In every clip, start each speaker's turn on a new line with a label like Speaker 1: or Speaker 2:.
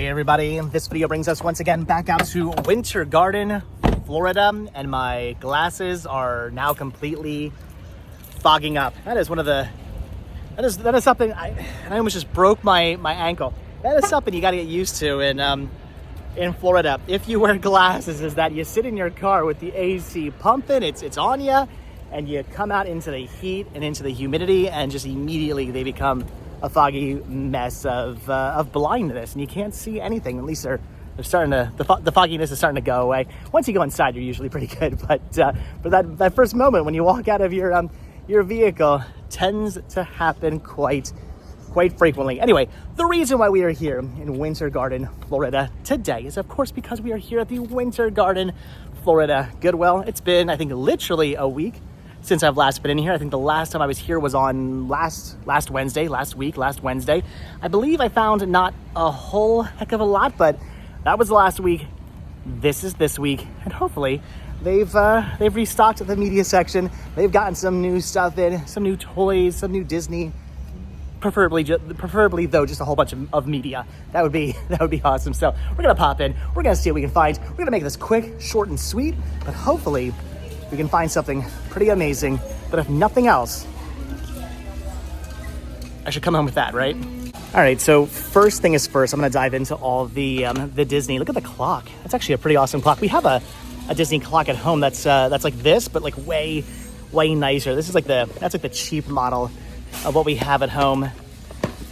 Speaker 1: Hey everybody, this video brings us once again back out to Winter Garden, Florida, and my glasses are now completely fogging up. That is something, I almost just broke my ankle. That is something you gotta get used to in Florida. If you wear glasses, is that you sit in your car with the AC pumping, it's on you, and you come out into the heat and into the humidity, and just immediately they become a foggy mess of blindness, and you can't see anything. At least they're starting to, the fogginess is starting to go away. Once you go inside, you're usually pretty good, but that first moment when you walk out of your vehicle tends to happen quite frequently. Anyway, the reason why we are here in Winter Garden, Florida today is of course because we are here at the Winter Garden, Florida Goodwill. It's been, I think, literally a week since I've last been in here. I think the last time I was here was on last Wednesday. I believe I found not a whole heck of a lot, but that was last week. This is this week, and hopefully they've restocked the media section. They've gotten some new stuff in, some new toys, some new Disney, preferably though just a whole bunch of media. That would be awesome. So we're gonna pop in, we're gonna see what we can find. We're gonna make this quick, short, and sweet, but hopefully we can find something pretty amazing. But if nothing else, I should come home with that, right? All right, so first thing is first, I'm gonna dive into all the Disney. Look at the clock. That's actually a pretty awesome clock. We have a Disney clock at home that's like this, but like way nicer. This is that's like the cheap model of what we have at home.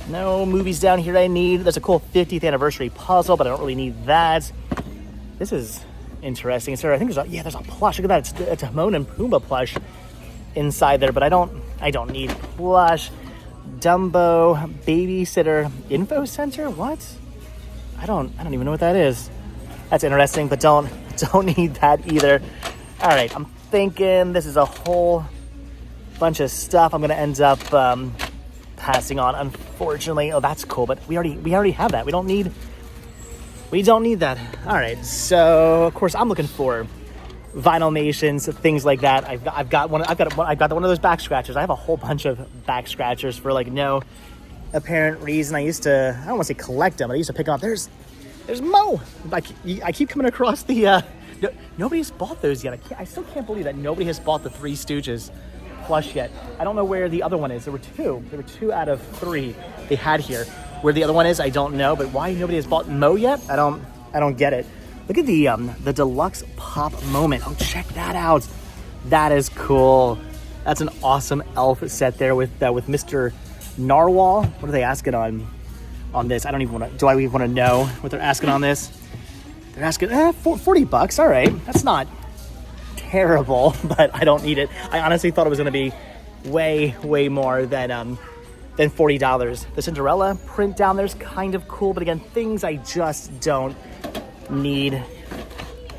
Speaker 1: No movies down here I need. There's a cool 50th anniversary puzzle, but I don't really need that. This is interesting. So I think there's a plush. Look at that. It's a Timon and Pumbaa plush inside there, but I don't need plush. Dumbo babysitter info center. What? I don't even know what that is. That's interesting, but don't need that either. All right, I'm thinking this is a whole bunch of stuff I'm gonna end up passing on, unfortunately. Oh, that's cool, but we already have that. We don't need that. All right, so of course I'm looking for Vinylmations, things like that. I've got one of those back scratchers. I have a whole bunch of back scratchers for like no apparent reason. I don't want to say collect them, but I used to pick them up. There's Mo. I keep coming across the nobody's bought those yet. I still can't believe that nobody has bought the Three Stooges plush yet. I don't know where the other one is. There were two out of three they had here. Where the other one is, I don't know, but why nobody has bought Mo yet? I don't get it. Look at the deluxe pop moment. Oh, check that out. That is cool. That's an awesome elf set there with Mr. Narwhal. What are they asking on this? Do I even want to know what they're asking on this? They're asking $40. All right, that's not terrible, but I don't need it. I honestly thought it was going to be way more than $40. The Cinderella print down there's kind of cool, but again, things I just don't need.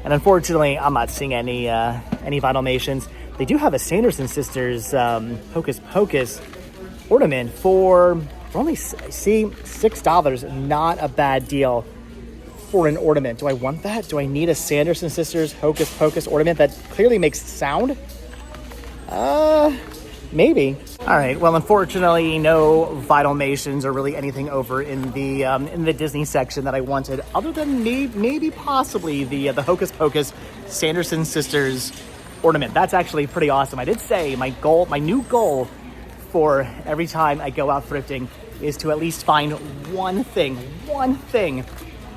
Speaker 1: And unfortunately, I'm not seeing any Vinylmations. They do have a Sanderson Sisters Hocus Pocus ornament for only $6. Not a bad deal for an ornament. Do I want that? Do I need a Sanderson Sisters Hocus Pocus ornament that clearly makes sound? Maybe. All right. Well, unfortunately, no Vinylmations or really anything over in the Disney section that I wanted, other than maybe possibly the Hocus Pocus Sanderson Sisters ornament. That's actually pretty awesome. I did say my new goal for every time I go out thrifting is to at least find one thing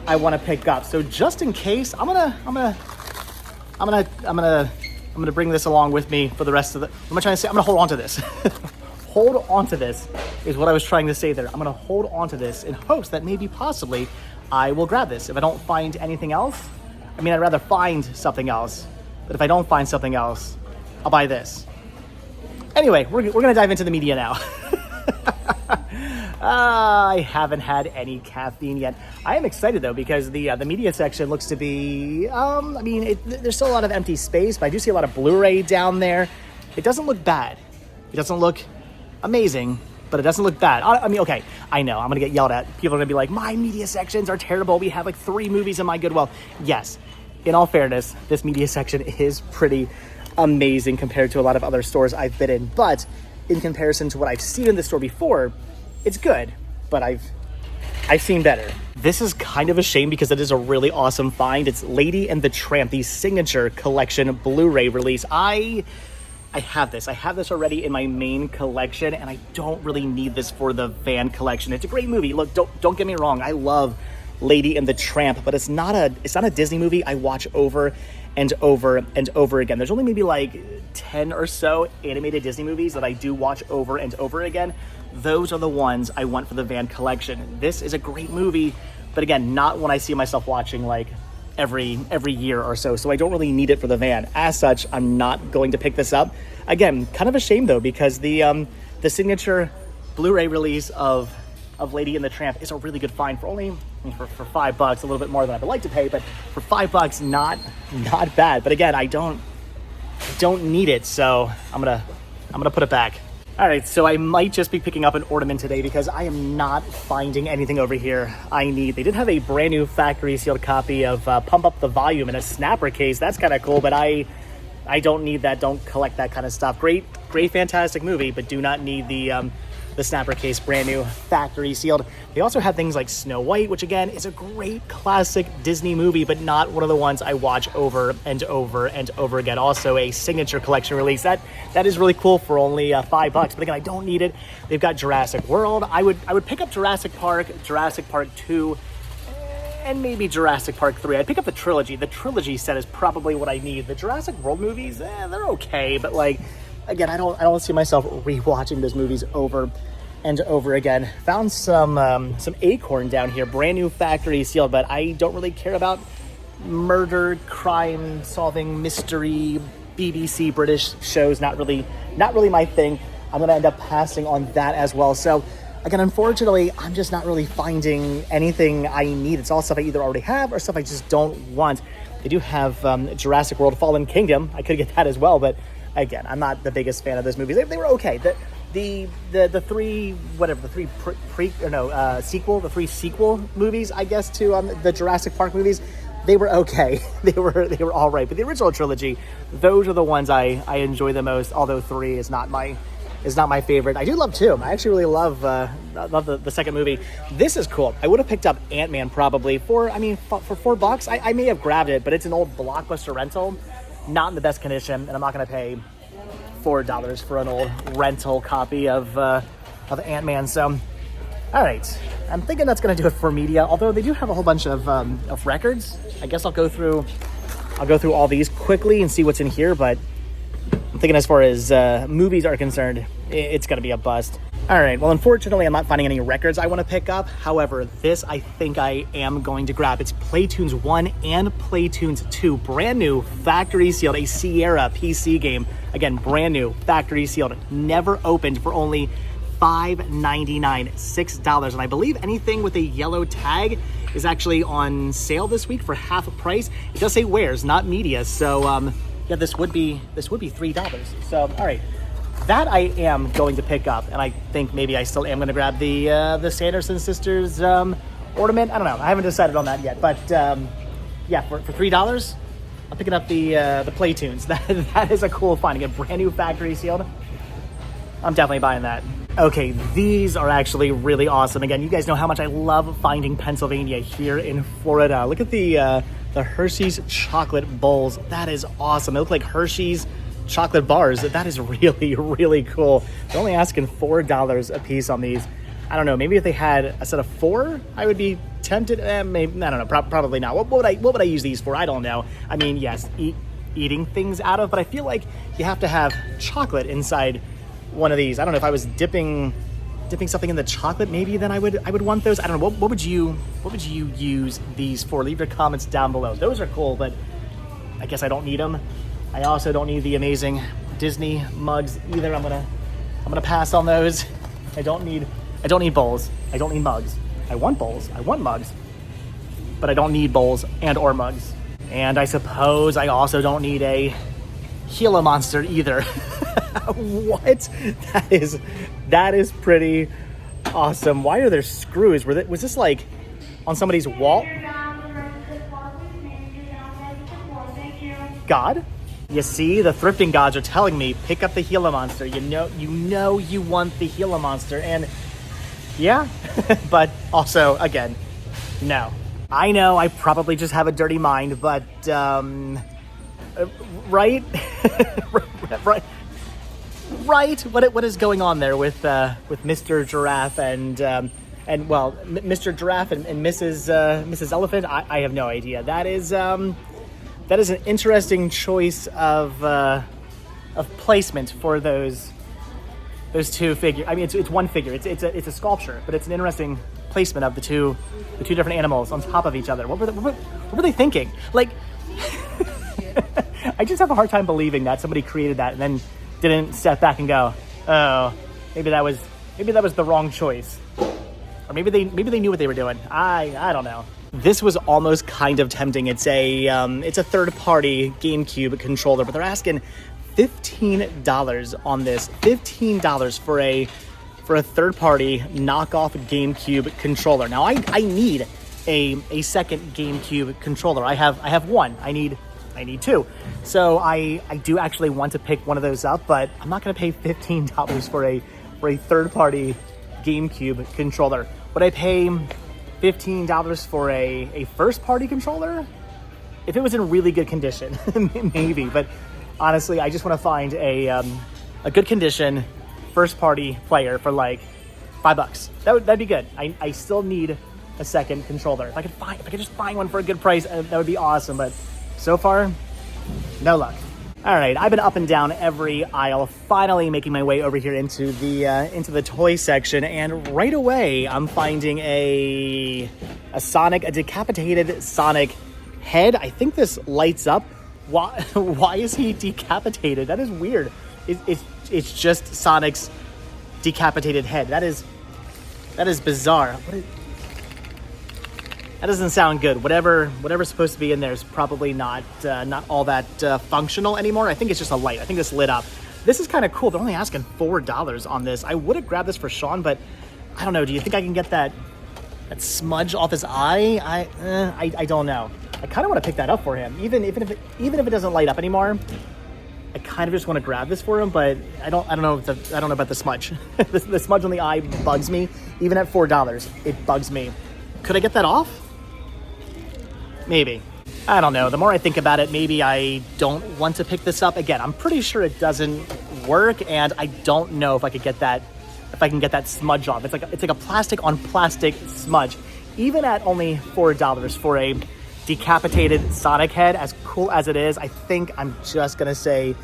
Speaker 1: I want to pick up. So just in case, I'm gonna bring this along with me for the rest of the. What am I trying to say? I'm gonna hold on to this. Hold on to this is what I was trying to say there. I'm gonna hold on to this in hopes that maybe possibly I will grab this. If I don't find anything else, I'd rather find something else. But if I don't find something else, I'll buy this. Anyway, we're gonna dive into the media now. I haven't had any caffeine yet. I am excited though because the media section looks to be, there's still a lot of empty space, but I do see a lot of Blu-ray down there. It doesn't look bad. It doesn't look amazing, but it doesn't look bad. Okay, I know I'm gonna get yelled at. People are gonna be like, my media sections are terrible. We have like 3 movies in my Goodwill. Yes, in all fairness, this media section is pretty amazing compared to a lot of other stores I've been in, but in comparison to what I've seen in the store before, it's good. But I've I've seen better. This is kind of a shame because it is a really awesome find. It's Lady and the Tramp, the signature collection Blu-ray release. I have this. I have this already in my main collection, and I don't really need this for the van collection. It's a great movie. Look, don't get me wrong. I love Lady and the Tramp, but it's not a Disney movie I watch over and over and over again. There's only maybe like 10 or so animated Disney movies that I do watch over and over again. Those are the ones I want for the van collection. This is a great movie, but again, not one I see myself watching like every year or so. So I don't really need it for the van. As such, I'm not going to pick this up. Again, kind of a shame though, because the signature Blu-ray release of Lady and the Tramp is a really good find for only for $5, a little bit more than I would like to pay, but for $5, not bad. But again, I don't need it, so I'm gonna put it back. All right, so I might just be picking up an ornament today because I am not finding anything over here I need. They did have a brand new factory sealed copy of Pump Up the Volume in a snapper case. That's kind of cool, but I don't need that. Don't collect that kind of stuff. Great, fantastic movie, but do not need the snapper case, brand new factory sealed. They also have things like Snow White, which again is a great classic Disney movie, but not one of the ones I watch over and over and over again. Also a signature collection release. That is really cool for only $5. But again, I don't need it. They've got Jurassic World. I would pick up Jurassic Park 2, and maybe Jurassic Park 3. I'd pick up the trilogy. The trilogy set is probably what I need. The Jurassic World movies, they're okay, but like, again, I don't see myself rewatching those movies over and over again. Found some Acorn down here, brand new factory sealed, but I don't really care about murder, crime solving, mystery, BBC British shows. Not really my thing. I'm gonna end up passing on that as well. So again, unfortunately, I'm just not really finding anything I need. It's all stuff I either already have or stuff I just don't want. They do have Jurassic World Fallen Kingdom. I could get that as well, but again, I'm not the biggest fan of those movies. They were okay. The three sequel movies, I guess, to the Jurassic Park movies, they were okay. They were all right. But the original trilogy, those are the ones I enjoy the most. Although 3 is not my favorite. I do love 2. I actually really love the second movie. This is cool. I would have picked up Ant-Man probably for $4. I may have grabbed it, but it's an old Blockbuster rental. Not in the best condition, and I'm not going to pay $4 for an old rental copy of Ant-Man. So, all right, I'm thinking that's going to do it for media. Although they do have a whole bunch of records. I guess I'll go through all these quickly and see what's in here. But I'm thinking as far as movies are concerned, it's going to be a bust. All right, well, unfortunately, I'm not finding any records I want to pick up. However, this I think I am going to grab. It's Playtoons 1 and Playtoons 2, brand new, factory sealed, a Sierra PC game. Again, brand new, factory sealed, never opened, for only $5.99, $6. And I believe anything with a yellow tag is actually on sale this week for half a price. It does say wares, not media. So yeah, this would be $3. So all right. That I am going to pick up, and I think maybe I still am going to grab the Sanderson sisters ornament. I don't know. I haven't decided on that yet, but yeah, for $3, I'm picking up the Playtoons. That is a cool find. Again, brand new factory sealed. I'm definitely buying that. Okay, these are actually really awesome. Again, you guys know how much I love finding Pennsylvania here in Florida. Look at the Hershey's chocolate bowls. That is awesome. They look like Hershey's chocolate bars. That is really, really cool. They're only asking $4 a piece on these. I don't know, maybe if they had a set of 4, I would be tempted. Maybe, I don't know, probably not. What would I use these for? I don't know. I mean, yes, eating things out of, but I feel like you have to have chocolate inside one of these. I don't know, if I was dipping something in the chocolate, maybe then I would want those. I don't know. What would you use these for? Leave your comments down below. Those are cool, but I guess I don't need them. I also don't need the amazing Disney mugs either. I'm gonna pass on those. I don't need bowls. I don't need mugs. I want bowls. I want mugs. But I don't need bowls or mugs. And I suppose I also don't need a Gila monster either. What? That is pretty awesome. Why are there screws? Was this like on somebody's wall? God? You see, the thrifting gods are telling me, pick up the Gila monster. You know you want the Gila monster. And Yeah, but also, again, no. I know I probably just have a dirty mind, but, right? Right? What is going on there with Mr. Giraffe and Mr. Giraffe and Mrs. Elephant? I have no idea. That is an interesting choice of placement for those two figures. I mean, it's one figure. It's a sculpture, but it's an interesting placement of the two different animals on top of each other. What were they thinking? Like, I just have a hard time believing that somebody created that and then didn't step back and go, oh, maybe that was the wrong choice, or maybe they knew what they were doing. I don't know. This was almost kind of tempting. It's a third-party GameCube controller, but they're asking $15 on this. $15 for a third-party knockoff GameCube controller. Now I need a second GameCube controller. I have one. I need two. So I do actually want to pick one of those up, but I'm not going to pay $15 for a third-party GameCube controller. Would I pay $15 for a first-party controller? If it was in really good condition, maybe. But honestly, I just want to find a good condition first-party player for like $5. That'd be good. I still need a second controller. If I could just find one for a good price, that would be awesome. But so far, no luck. All right, I've been up and down every aisle, finally making my way over here into the toy section, and right away I'm finding a decapitated Sonic head. I think this lights up. Why is he decapitated? That is weird. It's just Sonic's decapitated head. That is bizarre. That doesn't sound good. Whatever's supposed to be in there is probably not all that functional anymore. I think it's just a light. I think this lit up. This is kind of cool. They're only asking $4 on this. I would have grabbed this for Sean, but I don't know. Do you think I can get that smudge off his eye? I don't know. I kind of want to pick that up for him, even if it doesn't light up anymore. I kind of just want to grab this for him, but I don't know about the smudge. the smudge on the eye bugs me. Even at $4, it bugs me. Could I get that off? Maybe. I don't know. The more I think about it, maybe I don't want to pick this up. Again, I'm pretty sure it doesn't work, and I don't know if I can get that smudge off. It's like a plastic on plastic smudge. Even at only $4 for a decapitated Sonic head, as cool as it is, I think I'm just gonna say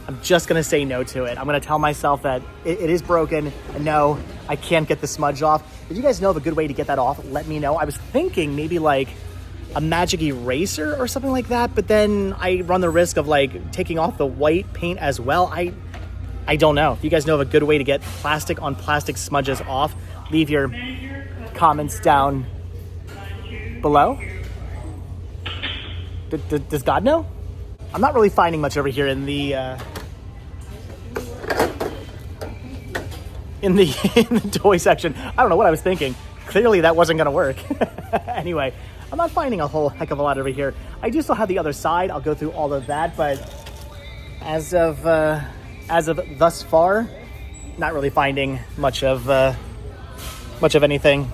Speaker 1: no to it. I'm gonna tell myself that it is broken, and no, I can't get the smudge off. If you guys know of a good way to get that off, let me know. I was thinking maybe like a magic eraser or something like that, but then I run the risk of like taking off the white paint as well. I don't know. If you guys know of a good way to get plastic on plastic smudges off, leave your comments down below. Does God know? I'm not really finding much over here in the toy section. I don't know what I was thinking. Clearly that wasn't gonna work. Anyway, I'm not finding a whole heck of a lot over here. I do still have the other side. I'll go through all of that, but as of thus far, not really finding much of anything.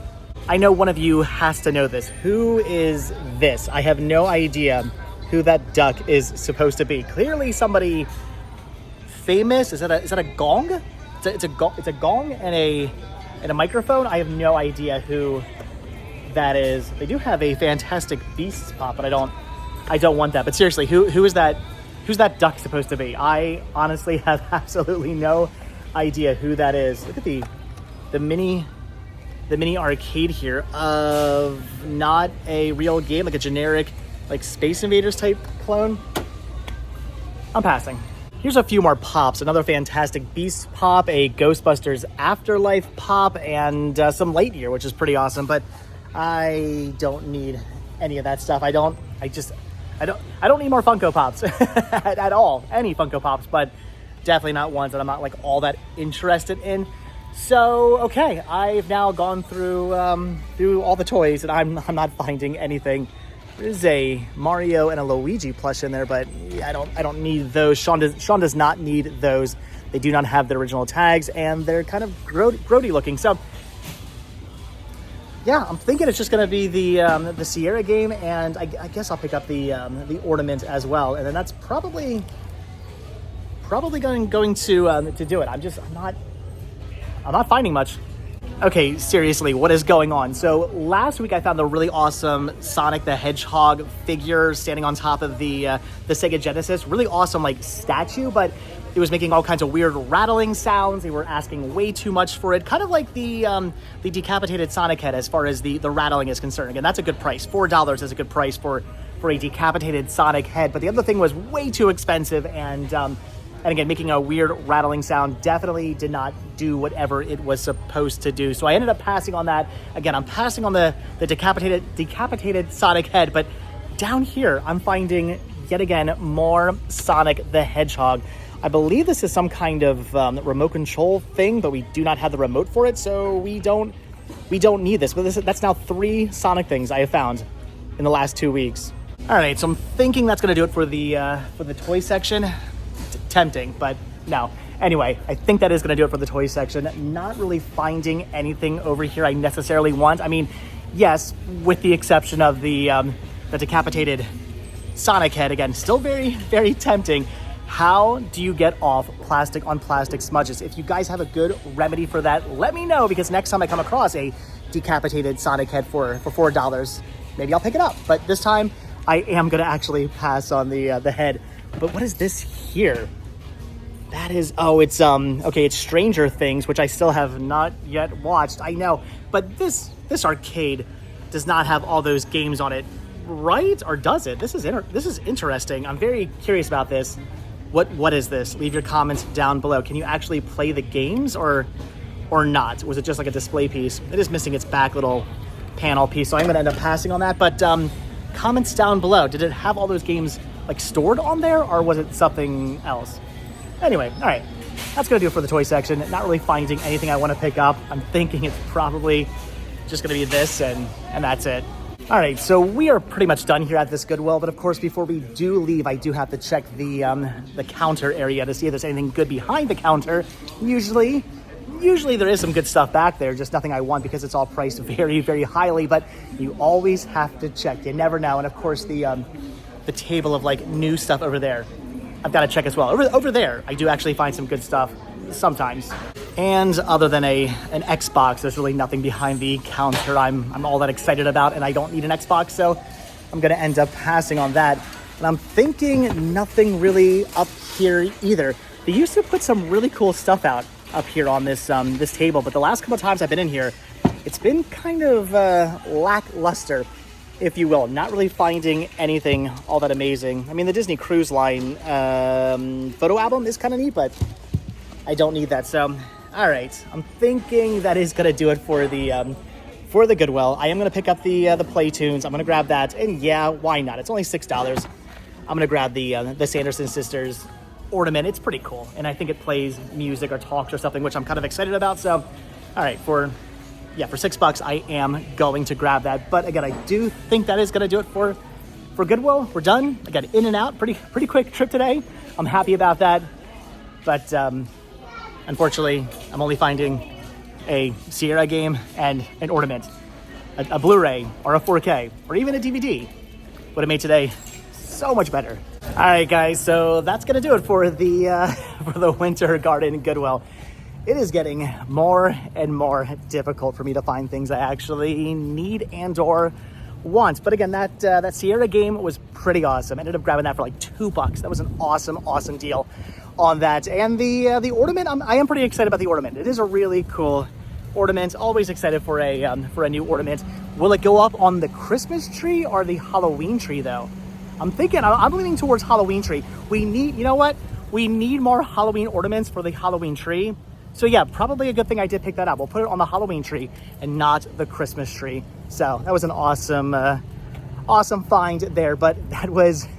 Speaker 1: I know one of you has to know this. Who is this? I have no idea who that duck is supposed to be. Clearly somebody famous. Is that a gong? It's a gong and a microphone. I have no idea who that is. They do have a fantastic Beasts pop, but I don't want that. But seriously, who is that? Who's that duck supposed to be? I honestly have absolutely no idea who that is. Look at the mini arcade here of not a real game, like a generic like Space Invaders type clone. I'm passing. Here's a few more pops. Another fantastic Beast pop, a Ghostbusters Afterlife pop, and some Lightyear, which is pretty awesome. But I don't need any of that stuff. I don't need more Funko Pops at all. Any Funko Pops, but definitely not ones that I'm not like all that interested in. So okay, I've now gone through all the toys, and I'm not finding anything. There's a Mario and a Luigi plush in there, but I don't need those. Sean does not need those. They do not have the original tags, and they're kind of grody looking. So yeah, I'm thinking it's just going to be the Sierra game, and I guess I'll pick up the ornament as well, and then that's probably going to do it. I'm not finding much. Okay, seriously, what is going on? So last week I found the really awesome Sonic the Hedgehog figure standing on top of the Sega Genesis. Really awesome, like, statue, but it was making all kinds of weird rattling sounds. They were asking way too much for it, kind of like the decapitated Sonic head as far as the rattling is concerned. Again, that's a good price. $4 is a good price for a decapitated Sonic head, but the other thing was way too expensive, and again, making a weird rattling sound. Definitely did not do whatever it was supposed to do. So I ended up passing on that. Again, I'm passing on the decapitated Sonic head, but down here, I'm finding, yet again, more Sonic the Hedgehog. I believe this is some kind of remote control thing, but we do not have the remote for it, so we don't need this. But that's now 3 Sonic things I have found in the last 2 weeks. All right, so I'm thinking that's going to do it for the toy section. Tempting, but no. Anyway, I think that is going to do it for the toy section. Not really finding anything over here I necessarily want. I mean, yes, with the exception of the decapitated Sonic head. Again, still very, very tempting. How do you get off plastic on plastic smudges? If you guys have a good remedy for that, let me know, because next time I come across a decapitated Sonic head for $4, maybe I'll pick it up. But this time, I am going to actually pass on the head. But what is this here? That is, it's okay, it's Stranger Things, which I still have not yet watched. I know, but this arcade does not have all those games on it, right? Or does it? This is interesting. I'm very curious about this. What is this? Leave your comments down below. Can you actually play the games or not? Was it just like a display piece? It is missing its back little panel piece, so I'm gonna end up passing on that. But comments down below. Did it have all those games like stored on there, or was it something else? Anyway, all right, that's gonna do it for the toy section. Not really finding anything I want to pick up. I'm thinking it's probably just gonna be this, and that's it. All right, so we are pretty much done here at this Goodwill, but of course, before we do leave, I do have to check the counter area to see if there's anything good behind the counter. Usually there is some good stuff back there, just nothing I want because it's all priced very, very highly, but you always have to check. You never know. And of course, the table of like new stuff over there, I've got to check as well. Over there, I do actually find some good stuff sometimes. And other than an Xbox, there's really nothing behind the counter I'm all that excited about, and I don't need an Xbox, so I'm going to end up passing on that. And I'm thinking nothing really up here either. They used to put some really cool stuff out up here on this table, but the last couple of times I've been in here, it's been kind of lackluster, if you will. Not really finding anything all that amazing. I mean, the Disney Cruise Line photo album is kind of neat, but I don't need that. So, all right, I'm thinking that is going to do it for the Goodwill. I am going to pick up the Playtunes. I'm going to grab that, and yeah, why not? It's only $6. I'm going to grab the Sanderson Sisters ornament. It's pretty cool, and I think it plays music or talks or something, which I'm kind of excited about. So, all right, for $6, I am going to grab that. But again, I do think that is going to do it for Goodwill. We're done. Again, in and out, pretty quick trip today. I'm happy about that. But unfortunately, I'm only finding a Sierra game and an ornament. A Blu-ray or a 4K or even a DVD would have made today so much better. All right, guys, so that's going to do it for the Winter Garden Goodwill. It is getting more and more difficult for me to find things I actually need and or want. But again, that Sierra game was pretty awesome. I ended up grabbing that for like $2. That was an awesome deal on that. And the ornament, I am pretty excited about the ornament. It is a really cool ornament. Always excited for a new ornament. Will it go up on the Christmas tree or the Halloween tree though? I'm leaning towards Halloween tree. We need more Halloween ornaments for the Halloween tree. So yeah, probably a good thing I did pick that up. We'll put it on the Halloween tree and not the Christmas tree. So that was an awesome find there, but that was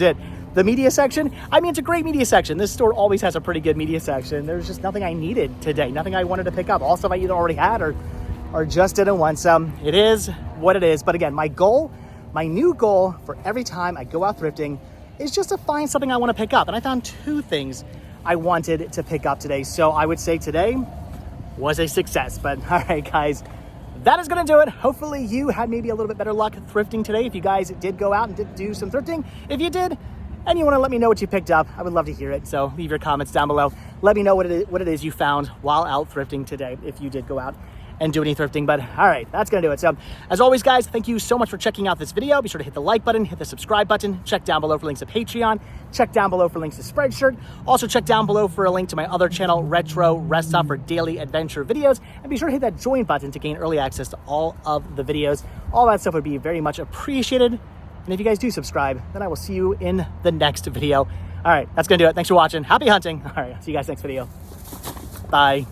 Speaker 1: it. The media section, I mean, it's a great media section. This store always has a pretty good media section. There's just nothing I needed today, nothing I wanted to pick up. All stuff I either already had or just didn't want. So it is what it is. But again, my new goal for every time I go out thrifting is just to find something I want to pick up. And I found 2 things I wanted to pick up today. So I would say today was a success. But all right, guys, that is going to do it. Hopefully you had maybe a little bit better luck thrifting today. If you guys did go out and did do some thrifting, if you did, and you want to let me know what you picked up, I would love to hear it. So leave your comments down below. Let me know what it is you found while out thrifting today, if you did go out and do any thrifting. But all right, that's gonna do it. So as always, guys, thank you so much for checking out this video. Be sure to hit the like button, hit the subscribe button, check down below for links to Patreon, check down below for links to Spreadshirt. Also check down below for a link to my other channel, Retro Rest Stop, for daily adventure videos. And be sure to hit that join button to gain early access to all of the videos. All that stuff would be very much appreciated. And if you guys do subscribe, then I will see you in the next video. All right, that's gonna do it. Thanks for watching. Happy hunting. All right, see you guys next video. Bye.